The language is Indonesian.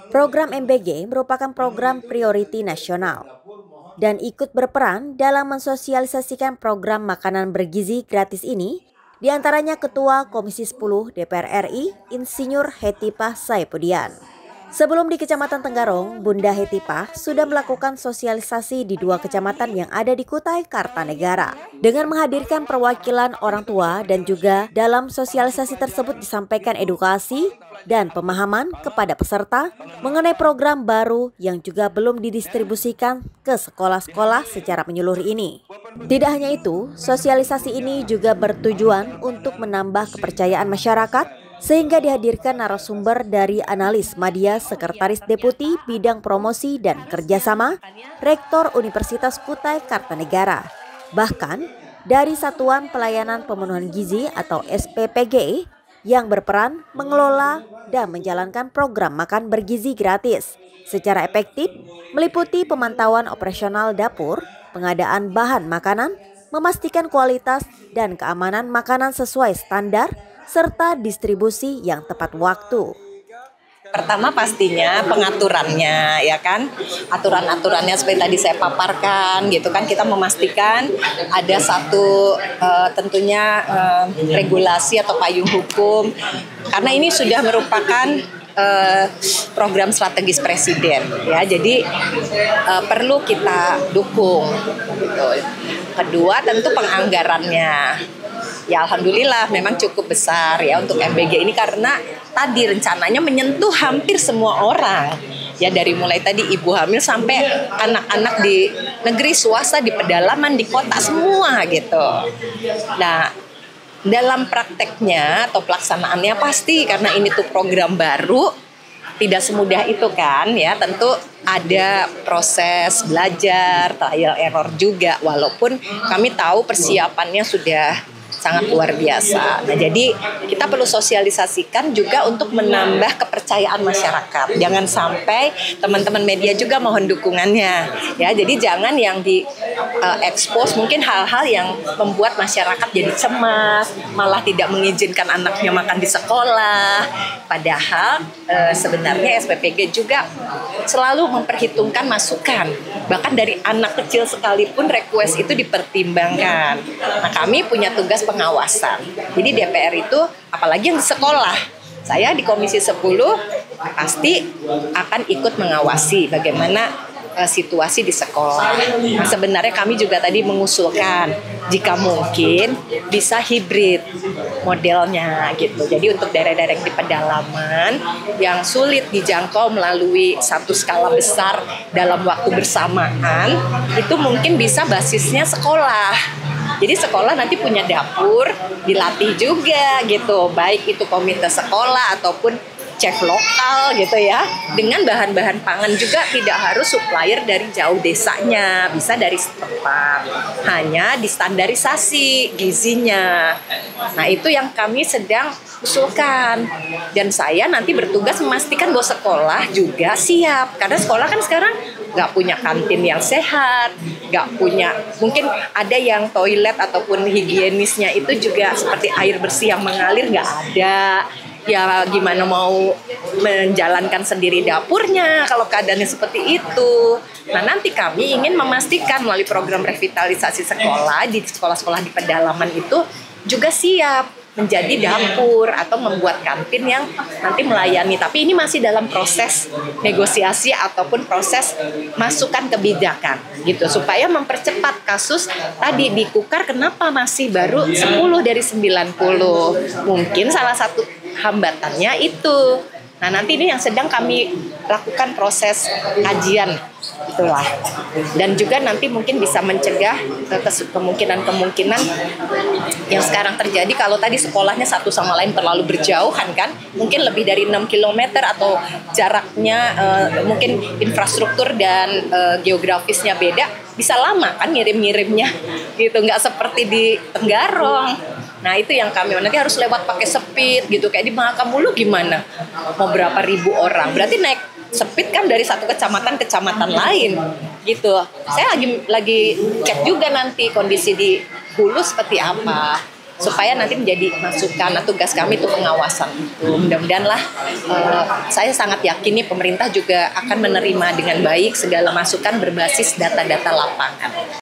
Program MBG merupakan program priority nasional dan ikut berperan dalam mensosialisasikan program makanan bergizi gratis ini, diantaranya Ketua Komisi 10 DPR RI, Insinyur Hetipah Saipudian. Sebelum di Kecamatan Tenggarong, Bunda Hetipah sudah melakukan sosialisasi di 2 kecamatan yang ada di Kutai Kartanegara. Dengan menghadirkan perwakilan orang tua dan juga dalam sosialisasi tersebut disampaikan edukasi dan pemahaman kepada peserta mengenai program baru yang juga belum didistribusikan ke sekolah-sekolah secara menyeluruh ini. Tidak hanya itu, sosialisasi ini juga bertujuan untuk menambah kepercayaan masyarakat sehingga dihadirkan narasumber dari analis media Sekretaris Deputi Bidang Promosi dan Kerjasama Rektor Universitas Kutai Kartanegara. Bahkan dari Satuan Pelayanan Pemenuhan Gizi atau SPPG yang berperan mengelola dan menjalankan program makan bergizi gratis secara efektif meliputi pemantauan operasional dapur, pengadaan bahan makanan, memastikan kualitas dan keamanan makanan sesuai standar, serta distribusi yang tepat waktu. Pertama pastinya pengaturannya, ya kan, aturan-aturannya seperti tadi saya paparkan gitu kan, kita memastikan ada satu tentunya regulasi atau payung hukum karena ini sudah merupakan program strategis presiden, ya, jadi perlu kita dukung gitu. Kedua tentu penganggarannya. Ya alhamdulillah memang cukup besar ya untuk MBG ini karena tadi rencananya menyentuh hampir semua orang. Ya dari mulai tadi ibu hamil sampai anak-anak di negeri swasta, di pedalaman, di kota semua gitu. Nah, dalam prakteknya atau pelaksanaannya pasti karena ini tuh program baru tidak semudah itu kan ya, tentu ada proses belajar, trial error juga walaupun kami tahu persiapannya sudah sangat luar biasa. Nah, jadi kita perlu sosialisasikan juga untuk menambah kepercayaan masyarakat. Jangan sampai teman-teman media juga mohon dukungannya. Ya, jadi jangan yang di expose mungkin hal-hal yang membuat masyarakat jadi cemas, malah tidak mengizinkan anaknya makan di sekolah. Padahal sebenarnya SPPG juga selalu memperhitungkan masukan. Bahkan dari anak kecil sekalipun request itu dipertimbangkan. Nah, kami punya tugas pengawasan. Jadi DPR itu apalagi yang di sekolah. Saya di Komisi 10 pasti akan ikut mengawasi bagaimana situasi di sekolah. Nah, sebenarnya kami juga tadi mengusulkan jika mungkin bisa hibrid modelnya gitu. Jadi untuk daerah-daerah di pedalaman yang sulit dijangkau melalui satu skala besar dalam waktu bersamaan, itu mungkin bisa basisnya sekolah. Jadi sekolah nanti punya dapur, dilatih juga gitu, baik itu komite sekolah ataupun chef lokal gitu ya. Dengan bahan-bahan pangan juga tidak harus supplier dari jauh desanya, bisa dari setempat. Hanya distandarisasi gizinya. Nah, itu yang kami sedang usulkan. Dan saya nanti bertugas memastikan bahwa sekolah juga siap. Karena sekolah kan sekarang nggak punya kantin yang sehat, nggak punya, mungkin ada yang toilet ataupun higienisnya itu juga seperti air bersih yang mengalir nggak ada. Ya gimana mau menjalankan sendiri dapurnya kalau keadaannya seperti itu. Nah, nanti kami ingin memastikan melalui program revitalisasi sekolah di sekolah-sekolah di pedalaman itu juga siap menjadi dapur atau membuat kantin yang nanti melayani. Tapi ini masih dalam proses negosiasi ataupun proses masukan kebijakan gitu supaya mempercepat kasus tadi di Kukar. Kenapa masih baru 10 dari 90? Mungkin salah satu hambatannya itu. Nah, nanti ini yang sedang kami lakukan proses kajian itulah. Dan juga nanti mungkin bisa mencegah kemungkinan-kemungkinan yang sekarang terjadi kalau tadi sekolahnya satu sama lain terlalu berjauhan kan. Mungkin lebih dari 6 km atau jaraknya mungkin infrastruktur dan geografisnya beda, bisa lama kan ngirim-ngirimnya gitu, nggak seperti di Tenggarong. Nah, itu yang kami nanti harus lewat pakai speed gitu. Kayak di Mahakamulu gimana? Mau berapa ribu orang? Berarti naik speed kan dari satu kecamatan ke kecamatan lain gitu. Saya lagi cek juga nanti kondisi di Hulu seperti apa. supaya nanti menjadi masukan. Nah, tugas kami itu pengawasan itu. Mudah-mudahan lah, saya sangat yakin nih pemerintah juga akan menerima dengan baik segala masukan berbasis data-data lapangan.